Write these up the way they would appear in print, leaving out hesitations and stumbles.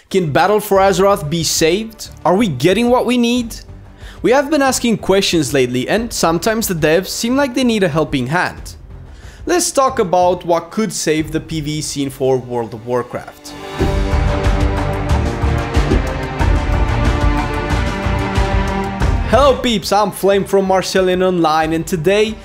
Can Battle for Azeroth be saved? Are we getting what we need? We have been asking questions lately, and sometimes the devs seem like they need a helping hand. Let's talk about what could save the PvE scene for World of Warcraft. Hello peeps, I'm Flame from Marcelian&Flame, and today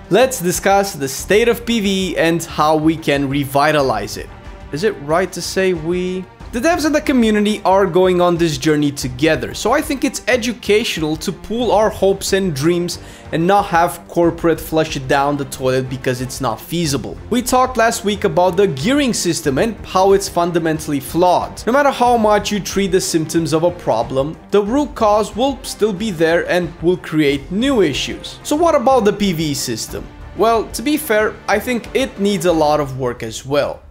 let's discuss the state of PvE and how we can revitalize it. Is it right to say we? The devs and the community are going on this journey together, so I think it's educational to pool our hopes and dreams and not have corporate flush it down the toilet because it's not feasible. We talked last week about the gearing system and how it's fundamentally flawed. No matter how much you treat the symptoms of a problem, the root cause will still be there and will create new issues. So what about the PvE system? Well, to be fair, I think it needs a lot of work as well.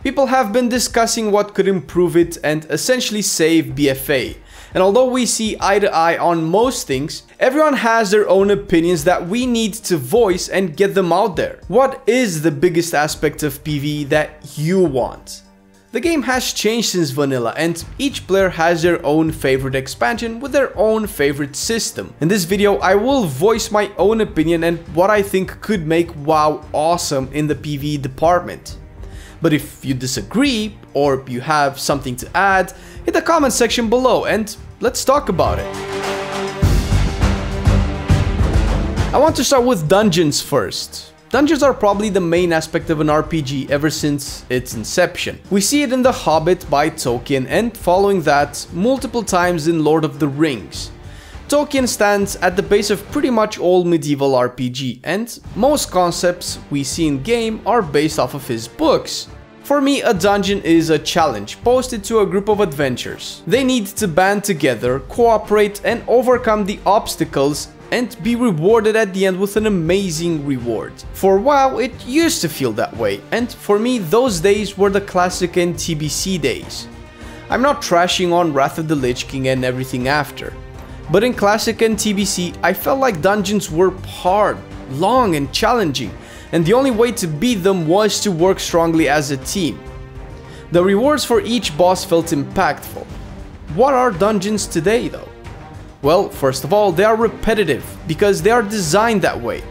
People have been discussing what could improve it and essentially save BFA. And although we see eye to eye on most things, everyone has their own opinions that we need to voice and get them out there. What is the biggest aspect of PvE that you want? The game has changed since vanilla, and each player has their own favorite expansion with their own favorite system. In this video, I will voice my own opinion and what I think could make WoW awesome in the PvE department. But if you disagree, or you have something to add, hit the comment section below and let's talk about it. I want to start with dungeons first. Dungeons are probably the main aspect of an RPG ever since its inception. We see it in The Hobbit by Tolkien, and following that, multiple times in Lord of the Rings. Tolkien stands at the base of pretty much all medieval RPG, and most concepts we see in game are based off of his books. For me, a dungeon is a challenge posted to a group of adventurers. They need to band together, cooperate, and overcome the obstacles and be rewarded at the end with an amazing reward. For WoW, it used to feel that way, and for me, those days were the classic and TBC days. I'm not trashing on Wrath of the Lich King and everything after. But in Classic and TBC, I felt like dungeons were hard, long and challenging, and the only way to beat them was to work strongly as a team. The rewards for each boss felt impactful. What are dungeons today though? Well, first of all, they are repetitive, because they are designed that way.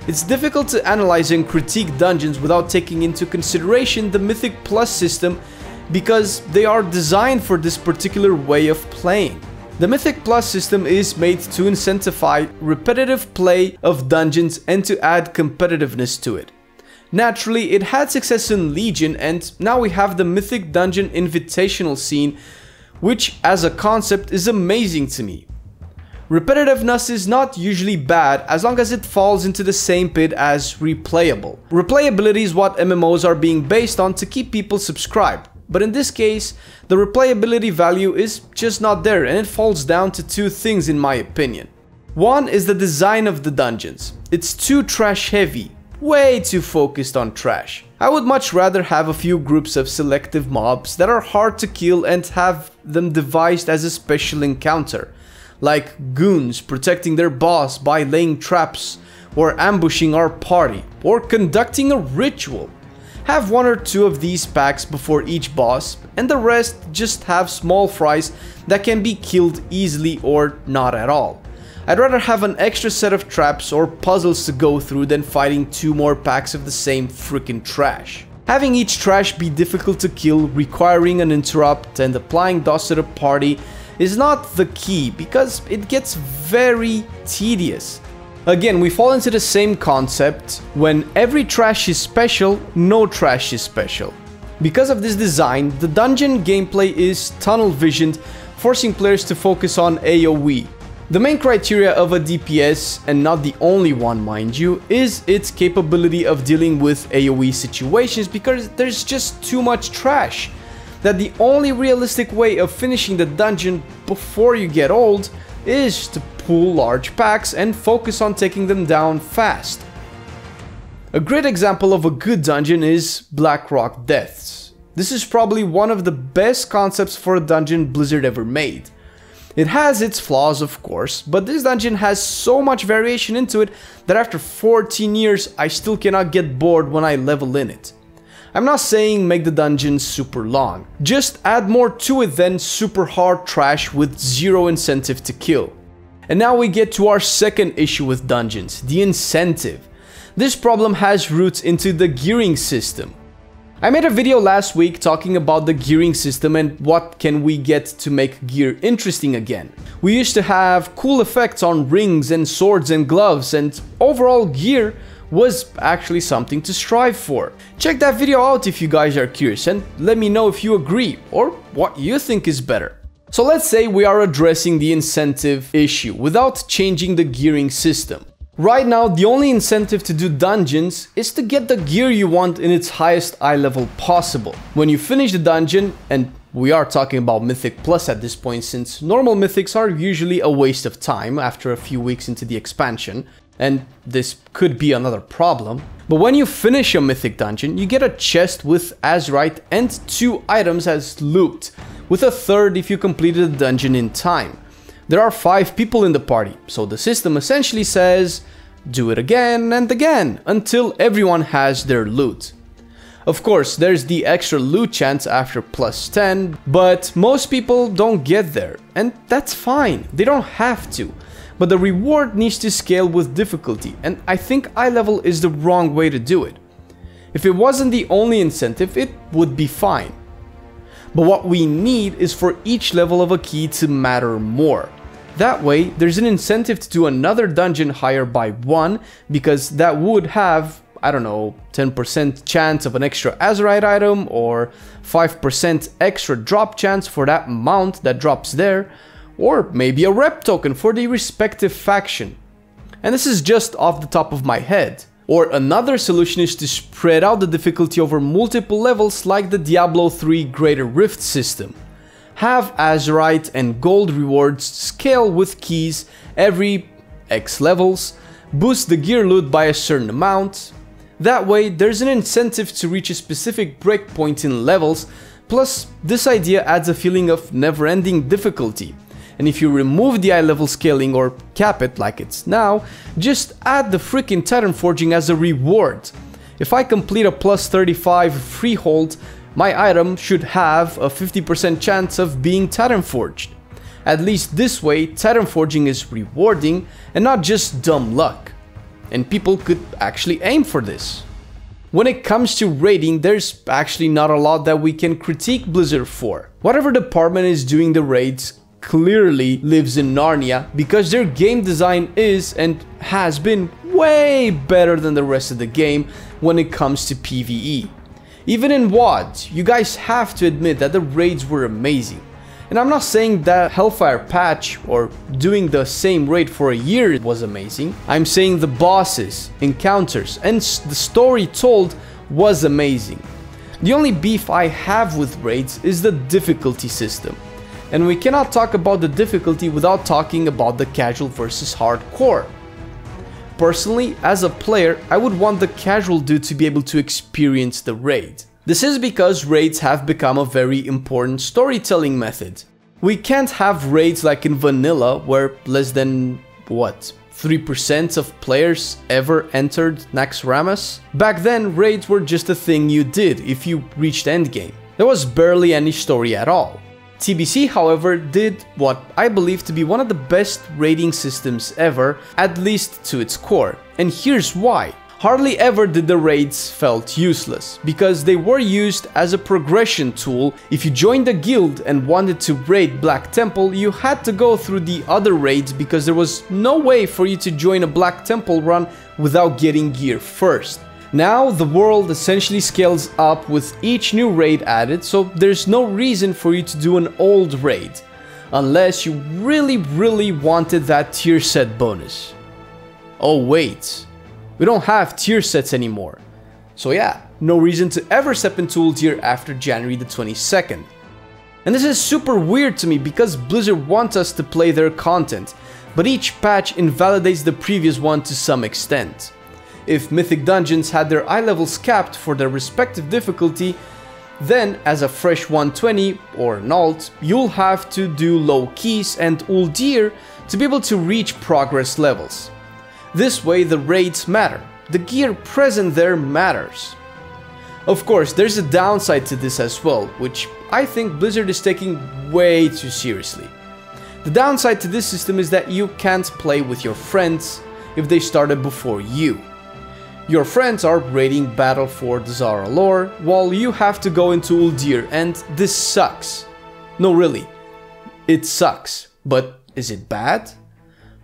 It's difficult to analyze and critique dungeons without taking into consideration the Mythic Plus system, because they are designed for this particular way of playing. The Mythic Plus system is made to incentivize repetitive play of dungeons and to add competitiveness to it. Naturally, it had success in Legion, and now we have the Mythic Dungeon Invitational scene, which as a concept is amazing to me. Repetitiveness is not usually bad as long as it falls into the same pit as replayable. Replayability is what MMOs are being based on to keep people subscribed. But in this case, the replayability value is just not there, and it falls down to two things in my opinion. One is the design of the dungeons. It's too trash heavy, way too focused on trash. I would much rather have a few groups of selective mobs that are hard to kill and have them devised as a special encounter, like goons protecting their boss by laying traps, or ambushing our party, or conducting a ritual. Have one or two of these packs before each boss, and the rest just have small fries that can be killed easily or not at all. I'd rather have an extra set of traps or puzzles to go through than fighting two more packs of the same freaking trash. Having each trash be difficult to kill, requiring an interrupt and applying dodge to the party is not the key, because it gets very tedious. Again, we fall into the same concept: when every trash is special, no trash is special. Because of this design, the dungeon gameplay is tunnel visioned, forcing players to focus on AoE. The main criteria of a DPS, and not the only one mind you, is its capability of dealing with AoE situations, because there's just too much trash. That the only realistic way of finishing the dungeon before you get old is to pool large packs and focus on taking them down fast. A great example of a good dungeon is Blackrock Depths. This is probably one of the best concepts for a dungeon Blizzard ever made. It has its flaws, of course, but this dungeon has so much variation into it that after 14 years I still cannot get bored when I level in it. I'm not saying make the dungeons super long, just add more to it than super hard trash with zero incentive to kill. And now we get to our second issue with dungeons, the incentive. This problem has roots into the gearing system. I made a video last week talking about the gearing system and what can we get to make gear interesting again. We used to have cool effects on rings and swords and gloves, and overall gear was actually something to strive for. Check that video out if you guys are curious and let me know if you agree or what you think is better. So let's say we are addressing the incentive issue without changing the gearing system. Right now, the only incentive to do dungeons is to get the gear you want in its highest eye level possible. When you finish the dungeon, and we are talking about Mythic Plus at this point since normal Mythics are usually a waste of time after a few weeks into the expansion, and this could be another problem. But when you finish a Mythic dungeon, you get a chest with Azurite and 2 items as loot, with a third if you completed the dungeon in time. There are 5 people in the party, so the system essentially says, do it again and again, until everyone has their loot. Of course, there's the extra loot chance after plus 10, but most people don't get there, and that's fine, they don't have to. But the reward needs to scale with difficulty, and I think eye level is the wrong way to do it. If it wasn't the only incentive, it would be fine. But what we need is for each level of a key to matter more. That way, there's an incentive to do another dungeon higher by 1, because that would have, I don't know, 10% chance of an extra Azurite item, or 5% extra drop chance for that mount that drops there, or maybe a rep token for the respective faction. And this is just off the top of my head. Or another solution is to spread out the difficulty over multiple levels like the Diablo 3 Greater Rift system. Have Azurite and gold rewards scale with keys every X levels, boost the gear loot by a certain amount. That way there's an incentive to reach a specific breakpoint in levels, plus this idea adds a feeling of never-ending difficulty. And if you remove the eye level scaling or cap it like it's now, just add the freaking Titan Forging as a reward. If I complete a plus 35 freehold, my item should have a 50% chance of being Titan Forged. At least this way, Titan Forging is rewarding and not just dumb luck. And people could actually aim for this. When it comes to raiding, there's actually not a lot that we can critique Blizzard for. Whatever department is doing the raids clearly lives in Narnia because their game design is and has been way better than the rest of the game when it comes to PvE. Even in WoD, you guys have to admit that the raids were amazing. And I'm not saying that Hellfire patch or doing the same raid for a year was amazing. I'm saying the bosses, encounters, and the story told was amazing. The only beef I have with raids is the difficulty system. And we cannot talk about the difficulty without talking about the casual versus hardcore. Personally, as a player, I would want the casual dude to be able to experience the raid. This is because raids have become a very important storytelling method. We can't have raids like in vanilla where less than, 3% of players ever entered Naxxramas? Back then, raids were just a thing you did if you reached endgame. There was barely any story at all. TBC, however, did what I believe to be one of the best raiding systems ever, at least to its core. And here's why. Hardly ever did the raids felt useless, because they were used as a progression tool. If you joined a guild and wanted to raid Black Temple, you had to go through the other raids because there was no way for you to join a Black Temple run without getting gear first. Now the world essentially scales up with each new raid added, so there's no reason for you to do an old raid, unless you really wanted that tier set bonus. Oh wait, we don't have tier sets anymore. So yeah, no reason to ever step into Uldir after January the 22nd. And this is super weird to me because Blizzard wants us to play their content, but each patch invalidates the previous one to some extent. If Mythic Dungeons had their eye levels capped for their respective difficulty, then as a fresh 120 or an alt, you'll have to do low keys and Uldir to be able to reach progress levels. This way the raids matter, the gear present there matters. Of course, there's a downside to this as well, which I think Blizzard is taking way too seriously. The downside to this system is that you can't play with your friends if they started before you. Your friends are raiding Battle for the Zara lore, while you have to go into Uldir, and this sucks. No, really, it sucks. But is it bad?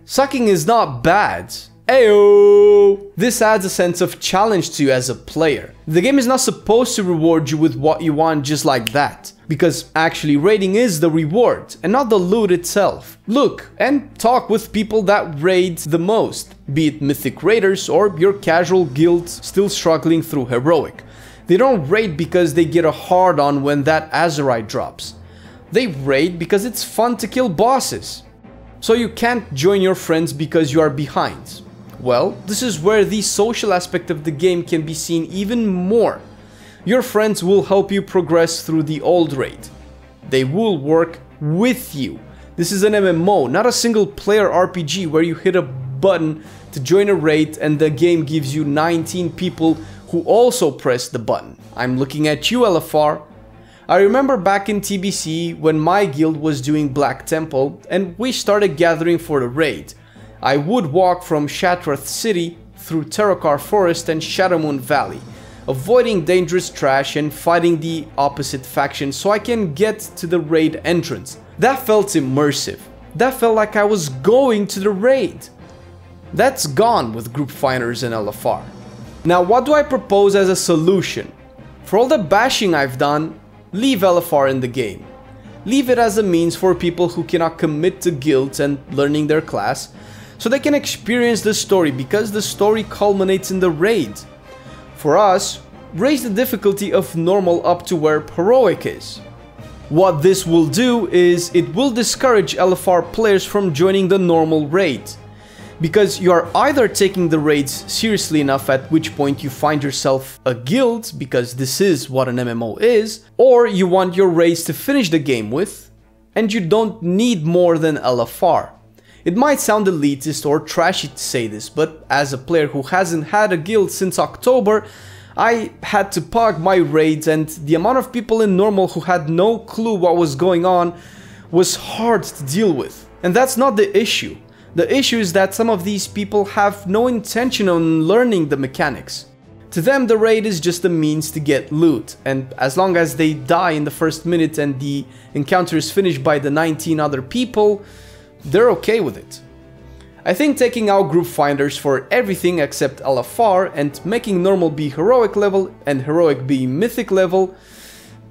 Sucking is not bad. Ayo! This adds a sense of challenge to you as a player. The game is not supposed to reward you with what you want just like that, because actually raiding is the reward and not the loot itself. Look and talk with people that raid the most, be it mythic raiders or your casual guild still struggling through heroic. They don't raid because they get a hard on when that Azerite drops. They raid because it's fun to kill bosses. So you can't join your friends because you are behind. Well, this is where the social aspect of the game can be seen even more. Your friends will help you progress through the old raid. They will work with you. This is an MMO, not a single player RPG where you hit a button to join a raid and the game gives you 19 people who also press the button. I'm looking at you, LFR. I remember back in TBC when my guild was doing Black Temple and we started gathering for the raid. I would walk from Shatrath City through Terrakar Forest and Shadowmoon Valley, avoiding dangerous trash and fighting the opposite faction so I can get to the raid entrance. That felt immersive. That felt like I was going to the raid. That's gone with group finders and LFR. Now, what do I propose as a solution? For all the bashing I've done, leave LFR in the game. Leave it as a means for people who cannot commit to guilds and learning their class, so they can experience the story, because the story culminates in the raid. For us, raise the difficulty of normal up to where heroic is. What this will do is it will discourage LFR players from joining the normal raid, because you are either taking the raids seriously enough, at which point you find yourself a guild, because this is what an MMO is, or you want your raids to finish the game with, and you don't need more than LFR. It might sound elitist or trashy to say this, but as a player who hasn't had a guild since October, I had to pog my raids, and the amount of people in normal who had no clue what was going on was hard to deal with. And that's not the issue. The issue is that some of these people have no intention on learning the mechanics. To them, the raid is just a means to get loot, and as long as they die in the first minute and the encounter is finished by the 19 other people, they're okay with it. I think taking out group finders for everything except LFR and making normal be heroic level and heroic be mythic level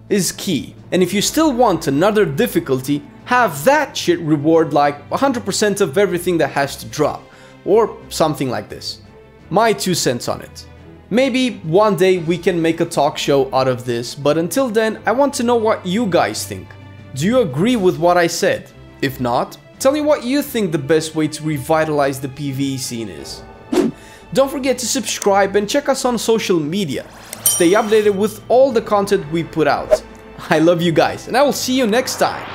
is key. And if you still want another difficulty, have that shit reward like 100% of everything that has to drop, or something like this. My 2 cents on it. Maybe one day we can make a talk show out of this, but until then I want to know what you guys think. Do you agree with what I said? If not, tell me what you think the best way to revitalize the PvE scene is. Don't forget to subscribe and check us on social media. Stay updated with all the content we put out. I love you guys, and I will see you next time.